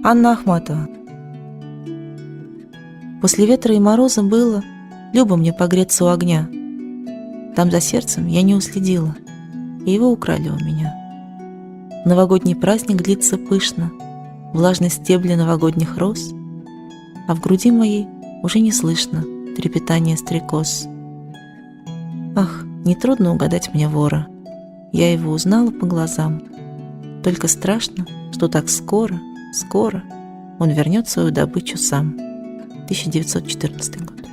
Анна Ахматова. После ветра и мороза было любо мне погреться у огня. Там за сердцем я не уследила, и его украли у меня. Новогодний праздник длится пышно, влажные стебли новогодних роз, а в груди моей уже не слышно трепетания стрекоз. Ах, нетрудно угадать мне вора, я его узнала по глазам. Только страшно, что так скоро он вернет свою добычу сам. 1914 год.